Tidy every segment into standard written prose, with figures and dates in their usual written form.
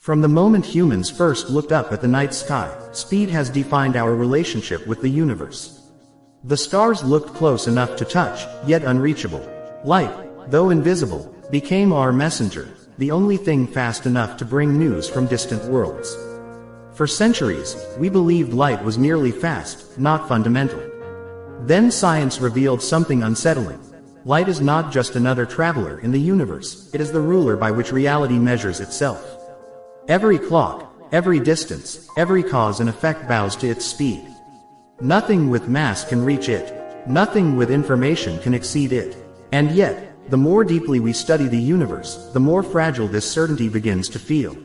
From the moment humans first looked up at the night sky, speed has defined our relationship with the universe. The stars looked close enough to touch, yet unreachable. Light, though invisible, became our messenger, the only thing fast enough to bring news from distant worlds. For centuries, we believed light was merely fast, not fundamental. Then science revealed something unsettling. Light is not just another traveler in the universe, it is the ruler by which reality measures itself. Every clock, every distance, every cause and effect bows to its speed. Nothing with mass can reach it. Nothing with information can exceed it. And yet, the more deeply we study the universe, the more fragile this certainty begins to feel.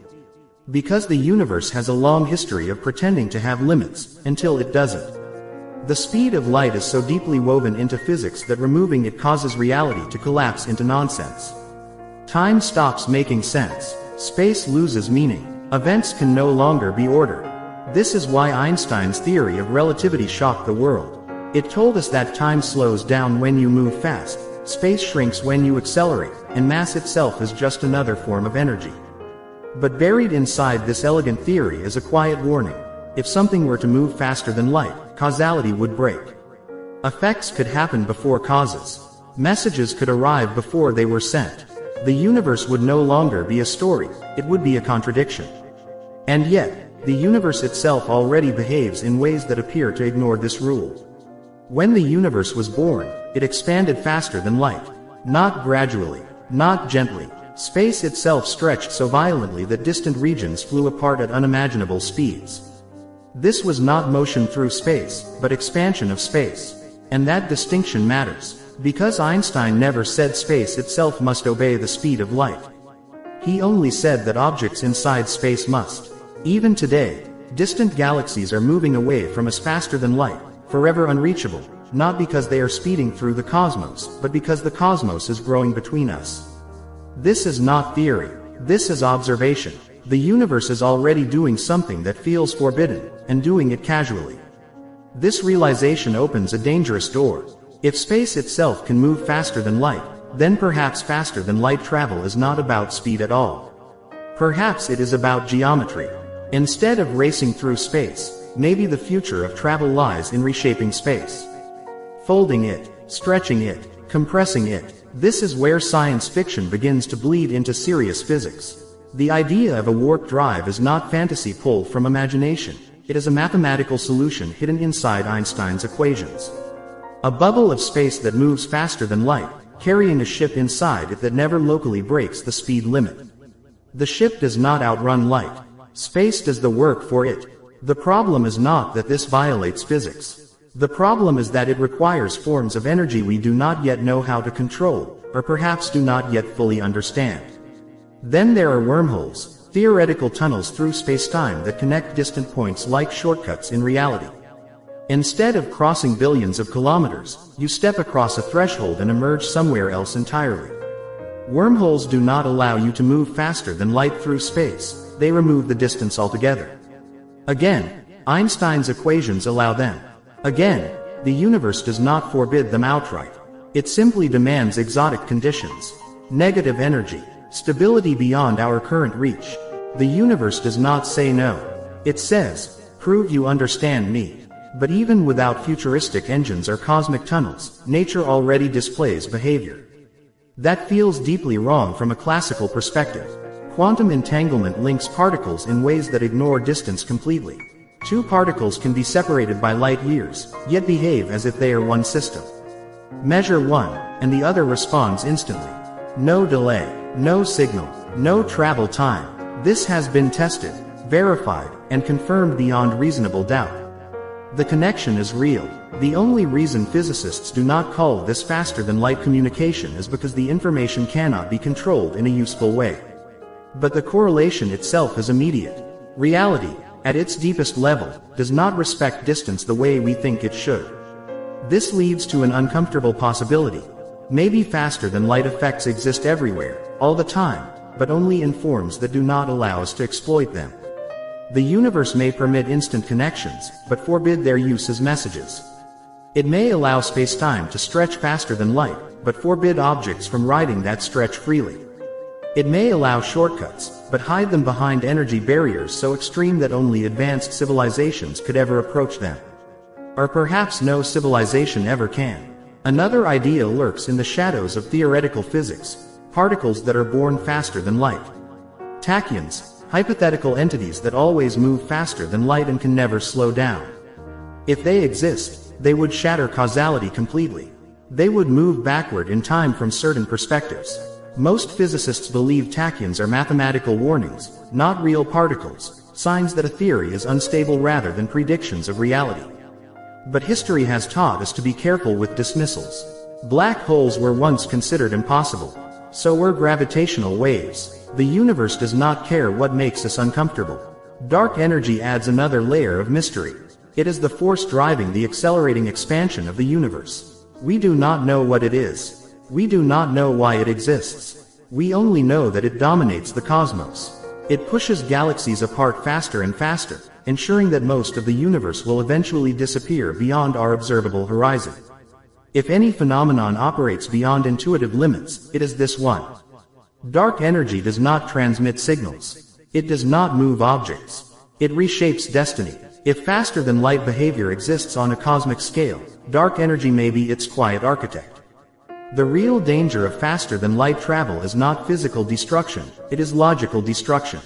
Because the universe has a long history of pretending to have limits, until it doesn't. The speed of light is so deeply woven into physics that removing it causes reality to collapse into nonsense. Time stops making sense. Space loses meaning. Events can no longer be ordered. This is why Einstein's theory of relativity shocked the world. It told us that time slows down when you move fast, space shrinks when you accelerate, and mass itself is just another form of energy. But buried inside this elegant theory is a quiet warning. If something were to move faster than light, causality would break. Effects could happen before causes. Messages could arrive before they were sent. The universe would no longer be a story, it would be a contradiction. And yet, the universe itself already behaves in ways that appear to ignore this rule. When the universe was born, it expanded faster than light. Not gradually, not gently. Space itself stretched so violently that distant regions flew apart at unimaginable speeds. This was not motion through space, but expansion of space. And that distinction matters, because Einstein never said space itself must obey the speed of light. He only said that objects inside space must. Even today, distant galaxies are moving away from us faster than light, forever unreachable, not because they are speeding through the cosmos, but because the cosmos is growing between us. This is not theory. This is observation. The universe is already doing something that feels forbidden, and doing it casually. This realization opens a dangerous door. If space itself can move faster than light, then perhaps faster than light travel is not about speed at all. Perhaps it is about geometry. Instead of racing through space, maybe the future of travel lies in reshaping space. Folding it, stretching it, compressing it. This is where science fiction begins to bleed into serious physics. The idea of a warp drive is not fantasy pulled from imagination. It is a mathematical solution hidden inside Einstein's equations. A bubble of space that moves faster than light, carrying a ship inside it that never locally breaks the speed limit. The ship does not outrun light. Space does the work for it. The problem is not that this violates physics. The problem is that it requires forms of energy we do not yet know how to control, or perhaps do not yet fully understand. Then there are wormholes, theoretical tunnels through spacetime that connect distant points like shortcuts in reality. Instead of crossing billions of kilometers, you step across a threshold and emerge somewhere else entirely. Wormholes do not allow you to move faster than light through space, they remove the distance altogether. Again, Einstein's equations allow them. Again, the universe does not forbid them outright. It simply demands exotic conditions. Negative energy, stability beyond our current reach. The universe does not say no. It says, prove you understand me. But even without futuristic engines or cosmic tunnels, nature already displays behavior. That feels deeply wrong from a classical perspective. Quantum entanglement links particles in ways that ignore distance completely. Two particles can be separated by light years, yet behave as if they are one system. Measure one, and the other responds instantly. No delay, no signal, no travel time. This has been tested, verified, and confirmed beyond reasonable doubt. The connection is real. The only reason physicists do not call this faster-than-light communication is because the information cannot be controlled in a useful way. But the correlation itself is immediate. Reality, at its deepest level, does not respect distance the way we think it should. This leads to an uncomfortable possibility. Maybe faster-than-light effects exist everywhere, all the time, but only in forms that do not allow us to exploit them. The universe may permit instant connections, but forbid their use as messages. It may allow spacetime to stretch faster than light, but forbid objects from riding that stretch freely. It may allow shortcuts, but hide them behind energy barriers so extreme that only advanced civilizations could ever approach them. Or perhaps no civilization ever can. Another idea lurks in the shadows of theoretical physics: particles that are born faster than light. Tachyons, hypothetical entities that always move faster than light and can never slow down. If they exist, they would shatter causality completely. They would move backward in time from certain perspectives. Most physicists believe tachyons are mathematical warnings, not real particles, signs that a theory is unstable rather than predictions of reality. But history has taught us to be careful with dismissals. Black holes were once considered impossible. So were gravitational waves. The universe does not care what makes us uncomfortable. Dark energy adds another layer of mystery. It is the force driving the accelerating expansion of the universe. We do not know what it is. We do not know why it exists. We only know that it dominates the cosmos. It pushes galaxies apart faster and faster, ensuring that most of the universe will eventually disappear beyond our observable horizon. If any phenomenon operates beyond intuitive limits, it is this one. Dark energy does not transmit signals. It does not move objects. It reshapes destiny. If faster-than-light behavior exists on a cosmic scale, dark energy may be its quiet architect. The real danger of faster-than-light travel is not physical destruction, it is logical destruction.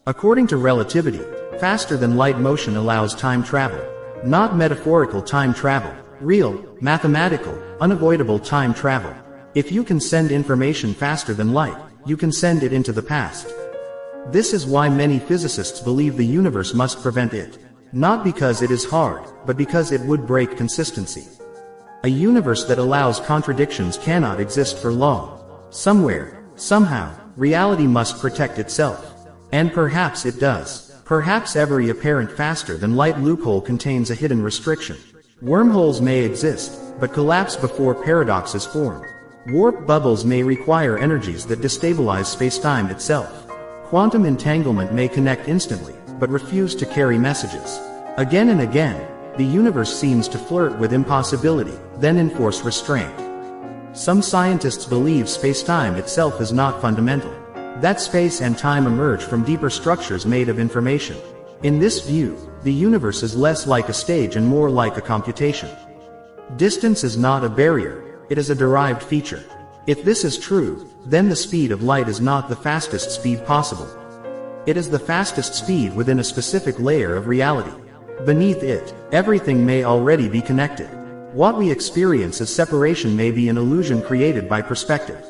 According to relativity, faster-than-light motion allows time travel. Not metaphorical time travel, real, mathematical, unavoidable time travel. If you can send information faster than light, you can send it into the past. This is why many physicists believe the universe must prevent it. Not because it is hard, but because it would break consistency. A universe that allows contradictions cannot exist for long. Somewhere, somehow, reality must protect itself. And perhaps it does. Perhaps every apparent faster-than-light loophole contains a hidden restriction. Wormholes may exist, but collapse before paradoxes form. Warp bubbles may require energies that destabilize spacetime itself. Quantum entanglement may connect instantly, but refuse to carry messages. Again and again, the universe seems to flirt with impossibility, then enforce restraint. Some scientists believe spacetime itself is not fundamental. That space and time emerge from deeper structures made of information. In this view, the universe is less like a stage and more like a computation. Distance is not a barrier, it is a derived feature. If this is true, then the speed of light is not the fastest speed possible. It is the fastest speed within a specific layer of reality. Beneath it, everything may already be connected. What we experience as separation may be an illusion created by perspective.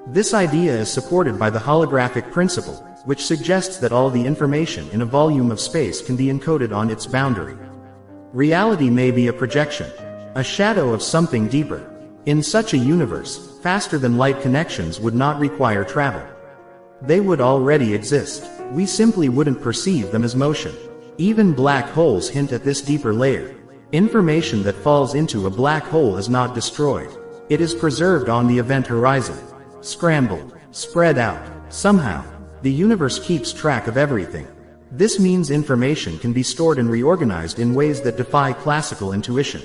This idea is supported by the holographic principle, which suggests that all the information in a volume of space can be encoded on its boundary. Reality may be a projection, a shadow of something deeper. In such a universe, faster-than-light connections would not require travel. They would already exist. We simply wouldn't perceive them as motion. Even black holes hint at this deeper layer. Information that falls into a black hole is not destroyed. It is preserved on the event horizon. Scrambled, spread out. Somehow, the universe keeps track of everything. This means information can be stored and reorganized in ways that defy classical intuition.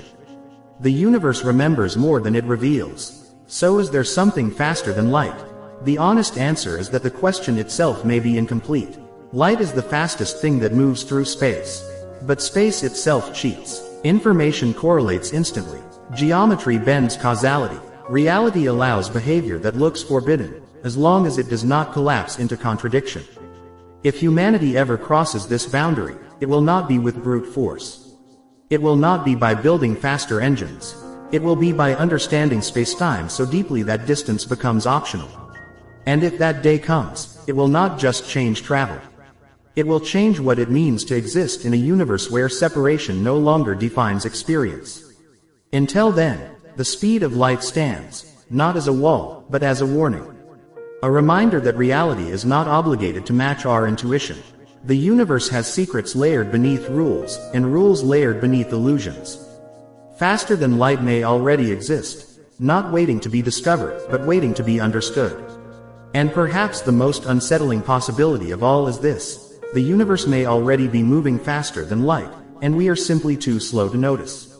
The universe remembers more than it reveals. So is there something faster than light? The honest answer is that the question itself may be incomplete. Light is the fastest thing that moves through space. But space itself cheats. Information correlates instantly. Geometry bends causality. Reality allows behavior that looks forbidden, as long as it does not collapse into contradiction. If humanity ever crosses this boundary, it will not be with brute force. It will not be by building faster engines. It will be by understanding spacetime so deeply that distance becomes optional. And if that day comes, it will not just change travel. It will change what it means to exist in a universe where separation no longer defines experience. Until then, the speed of light stands, not as a wall, but as a warning. A reminder that reality is not obligated to match our intuition. The universe has secrets layered beneath rules, and rules layered beneath illusions. Faster than light may already exist, not waiting to be discovered, but waiting to be understood. And perhaps the most unsettling possibility of all is this: the universe may already be moving faster than light, and we are simply too slow to notice.